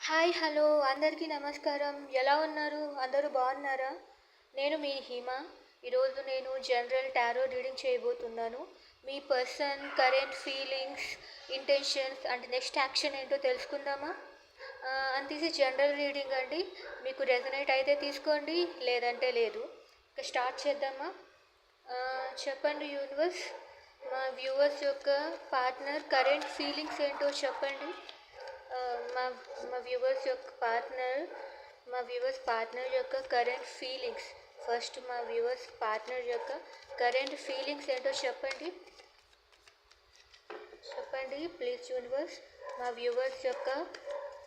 Hi hello అందరికీ నమస్కారం. ఎలా ఉన్నారు? అందరూ బాగున్నారా? నేను మీ హిమ. ఈరోజు నేను జనరల్ టారో రీడింగ్ చేయబోతున్నాను. మీ person current feelings, intentions and next action ఏంటో తెలుసుకుందామా? And this is general reading అండి. మీకు రెజనేట్ అయితే తీసుకోండి, లేదంటే లేదు. ఇక స్టార్ట్ చేద్దామా? చెప్పండి యూనివర్స్, మా వ్యూవర్స్ యొక్క పార్ట్నర్ కరెంట్ ఫీలింగ్స్ ఏంటో చెప్పండి. ఆ, మా మా వ్యూవర్స్ పార్ట్నర్ యొక్క కరెంట్ ఫీలింగ్స్. ఫస్ట్ మా వ్యూవర్స్ పార్ట్నర్ యొక్క కరెంట్ ఫీలింగ్స్ ఏంటో చెప్పండి. చెప్పండి ప్లీజ్ యూనివర్స్. మా వ్యూవర్స్ యొక్క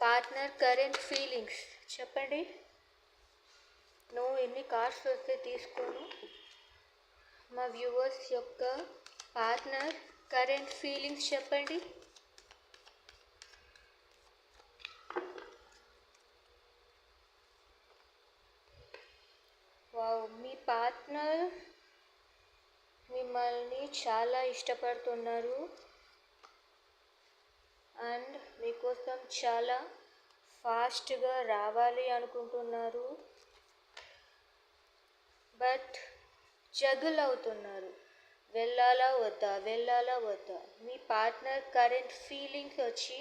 పార్ట్నర్ కరెంట్ ఫీలింగ్స్ చెప్పండి. ఎన్ని కార్డ్స్ వస్తే తీసుకోను. మా వ్యూవర్స్ యొక్క పార్ట్నర్ కరెంట్ ఫీలింగ్స్ చెప్పండి. వావ్, మీ పార్ట్నర్ మిమ్మల్ని చాలా ఇష్టపడుతున్నారు అండ్ మీకోసం చాలా ఫాస్ట్గా రావాలి అనుకుంటున్నారు, బట్ జగుల్ అవుతున్నారు. వెళ్ళాలా వద్దా. మీ పార్ట్నర్ కరెంట్ ఫీలింగ్స్ వచ్చి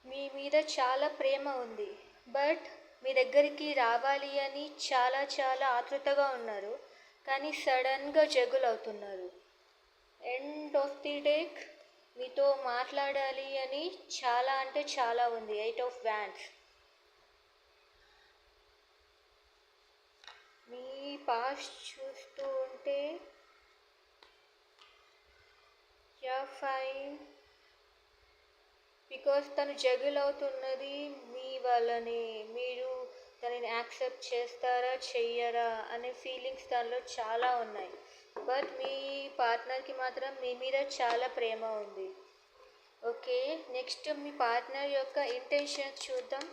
మీ మీద చాలా ప్రేమ ఉంది, బట్ మీ దగ్గరికి రావాలి అని చాలా చాలా ఆతృతగా ఉన్నారు, కానీ సడన్గా జగుల్ అవుతున్నారు. ఎండ్ ఆఫ్ ది డేక్ మీతో మాట్లాడాలి అని చాలా అంటే చాలా ఉంది. 8 ఆఫ్ వ్యాండ్స్. మీ పాస్ట్ చూస్తూ ఉంటే ఫైన్, బికాస్ తను జగుల్ అవుతున్నది మీ వల్లనే. మీరు తనని యాక్సెప్ట్ చేస్తారా చెయ్యరా అనే ఫీలింగ్స్ దానిలో చాలా ఉన్నాయి, బట్ మీ పార్ట్నర్కి మాత్రం మీ మీద చాలా ప్రేమ ఉంది. ఓకే, నెక్స్ట్ మీ పార్ట్నర్ యొక్క ఇంటెన్షన్స్ చూద్దాం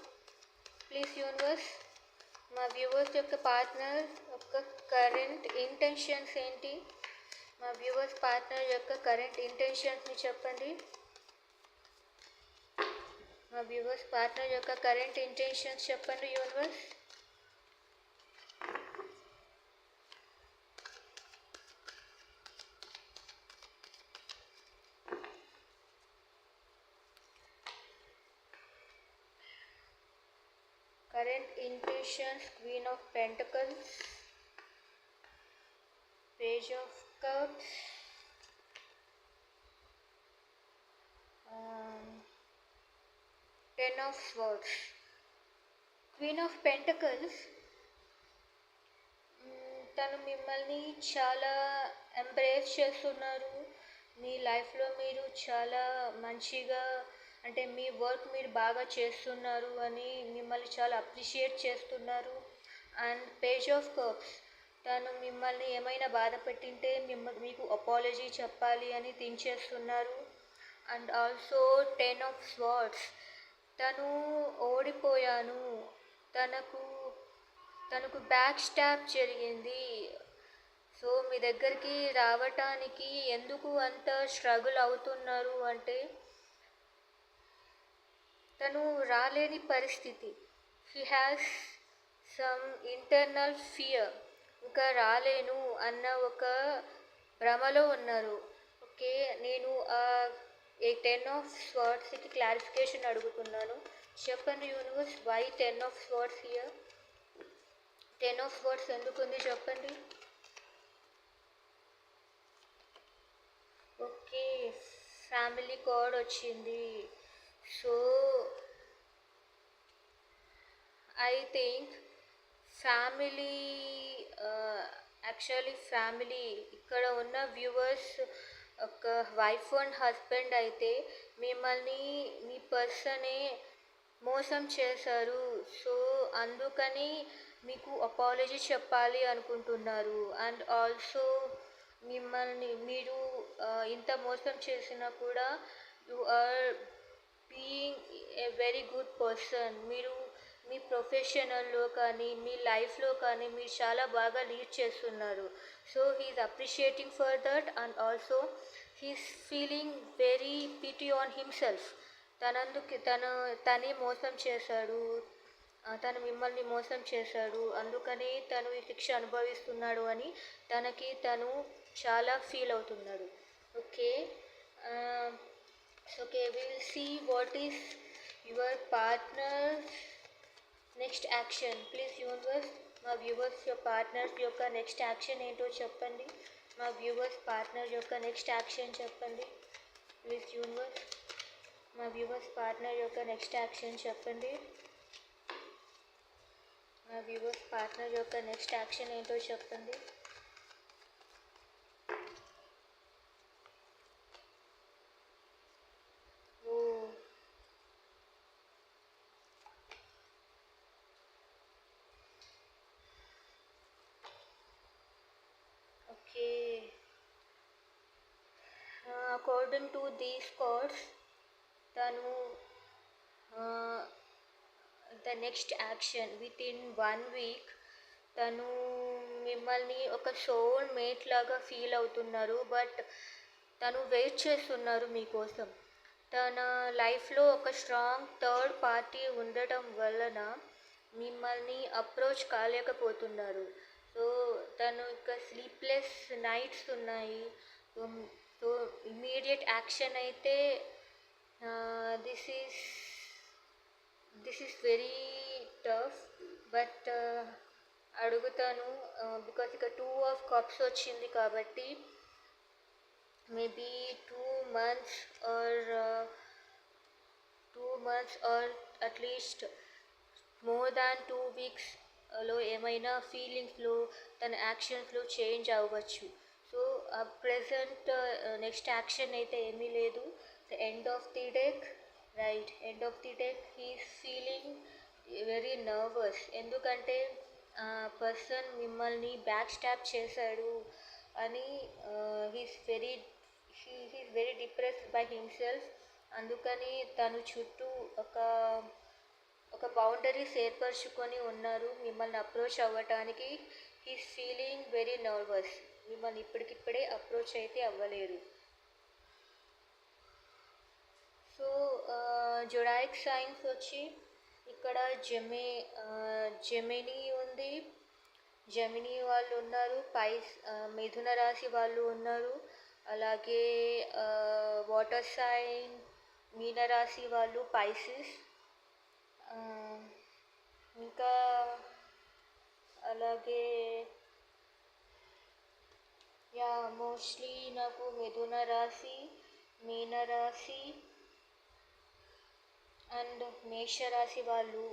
ప్లీజ్ యూనివర్స్. మా వ్యూవర్స్ యొక్క పార్ట్నర్ యొక్క కరెంట్ ఇంటెన్షన్స్ ఏంటి? మా వ్యూవర్స్ పార్ట్నర్ యొక్క కరెంట్ ఇంటెన్షన్స్ని చెప్పండి. మా వ్యూవర్స్ పార్ట్నర్ యొక్క కరెంట్ ఇంటెన్షన్స్ చెప్పండి universe. Current intentions, Queen of Pentacles, Page of Cups, Ten of Swords, Queen of Pentacles. తను మిమ్మల్ని చాలా ఎంబ్రేస్ చేస్తున్నారు. మీ లైఫ్లో మీరు చాలా మంచిగా, అంటే మీ వర్క్ మీరు బాగా చేస్తున్నారు అని మిమ్మల్ని చాలా అప్రిషియేట్ చేస్తున్నారు. అండ్ పేజ్ ఆఫ్ కప్స్, తను మిమ్మల్ని ఏమైనా బాధ పెట్టింటే మీకు అపాలజీ చెప్పాలి అని థింక్ చేస్తున్నారు. అండ్ ఆల్సో 10 ఆఫ్ స్వార్డ్స్, తను ఓడిపోయాను, తనకు బ్యాక్ స్టాప్ జరిగింది, సో మీ దగ్గరికి రావటానికి ఎందుకు అంత స్ట్రగుల్ అవుతున్నారు అంటే తను రాలేని పరిస్థితి. He has some internal fear, ఇంకా రాలేను అన్న ఒక భ్రమలో ఉన్నారు. ఓకే, నేను ఏ 10 ఆఫ్ స్వార్డ్స్కి క్లారిఫికేషన్ అడుగుతున్నాను. చెప్పండి universe, why 10 of swords here? 10 of swords ఎందుకుంది చెప్పండి. ఓకే, ఫ్యామిలీ కార్డ్ వచ్చింది. సో ఐ థింక్ ఫ్యామిలీ ఇక్కడ ఉన్న వ్యూవర్స్ ఒక వైఫ్ అండ్ హస్బెండ్ అయితే మిమ్మల్ని మీ పర్సనే మోసం చేశారు. సో అందుకని మీకు అపాలజీ చెప్పాలి అనుకుంటున్నారు. అండ్ ఆల్సో మీరు ఇంత మోసం చేసినా కూడా you are being a very good person. మీరు మీ ప్రొఫెషనల్లో కానీ మీ లైఫ్లో కానీ మీరు చాలా బాగా లీడ్ చేస్తున్నారు. So he's appreciating for that and also he's feeling very pity on himself. తనే మోసం చేశాడు, తను మిమ్మల్ని మోసం చేశాడు, అందుకని తను ఈ శిక్ష అనుభవిస్తున్నాడు అని తను చాలా ఫీల్ అవుతున్నాడు. Okay. Okay, will see what is your partner next action. Please universe, మా వ్యూవర్స్ పార్ట్నర్స్ యొక్క నెక్స్ట్ యాక్షన్ ఏంటో చెప్పండి. మా వ్యూవర్స్ పార్ట్నర్ యొక్క నెక్స్ట్ యాక్షన్ చెప్పండి. ప్లీజ్ యూనివర్స్, మా వ్యూవర్స్ పార్ట్నర్ యొక్క నెక్స్ట్ యాక్షన్ చెప్పండి. మా వ్యూవర్స్ పార్ట్నర్ యొక్క నెక్స్ట్ యాక్షన్ ఏంటో చెప్పండి. Oh, okay. According to these cards, తను the next action within 1 week తను మిమ్మల్ని ఒక సోల్ మేట్ లాగా ఫీల్ అవుతున్నారు. బట్ తను వెయిట్ చేస్తున్నారు మీకోసం. తన లైఫ్లో ఒక స్ట్రాంగ్ థర్డ్ పార్టీ ఉండటం వలన మిమ్మల్ని అప్రోచ్ కాలేకపోతున్నారు. సో తను ఇంకా స్లీప్లెస్ నైట్స్ ఉన్నాయి. సో ఇమీడియట్ యాక్షన్ అయితే this is very tough. But అడుగుతాను, బికాస్ ఇక 2 of Cups వచ్చింది కాబట్టి maybe 2 months or at least more than 2 weeks లో ఏమైనా ఫీలింగ్స్లో తన యాక్షన్స్లో చేంజ్ అవ్వచ్చు. సో ప్రెజెంట్ నెక్స్ట్ యాక్షన్ అయితే ఏమీ లేదు. The end of the deck, right, end of the deck he's feeling very nervous. ఎందుకంటే పర్సన్ మిమ్మల్ని బ్యాక్ స్టాప్ చేశాడు అని he's very depressed by himself. అందుకని తను చుట్టూ ఒక బౌండరీస్ ఏర్పరచుకొని ఉన్నారు మిమ్మల్ని అప్రోచ్ అవ్వటానికి. He's feeling very nervous. మిమ్మల్ని ఇప్పటికిప్పుడే అప్రోచ్ అయితే అవ్వలేరు. సో జొడాయిక్ సైన్స్ వచ్చి ఇక్కడ జెమినీ ఉంది, జెమినీ వాళ్ళు ఉన్నారు, మిథున రాశి వాళ్ళు ఉన్నారు, అలాగే వాటర్ సైన్ మీనరాశి వాళ్ళు, పైసిస్, ఇంకా అలాగే మోస్ట్లీ నాకు మిథున రాశి, మీనరాశి అండ్ మేషరాశి వాళ్ళు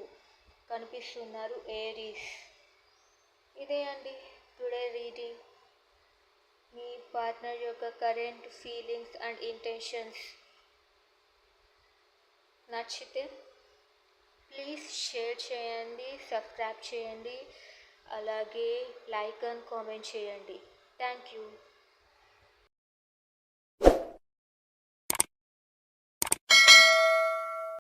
కనిపిస్తున్నారు, ఏరీస్. ఇదే అండి టుడే రీడింగ్. మీ పార్ట్నర్ యొక్క కరెంట్ ఫీలింగ్స్ అండ్ ఇంటెన్షన్స్ నచ్చితే ప్లీజ్ షేర్ చేయండి, సబ్స్క్రైబ్ చేయండి, అలాగే లైక్ అండ్ కామెంట్ చేయండి. Thank you.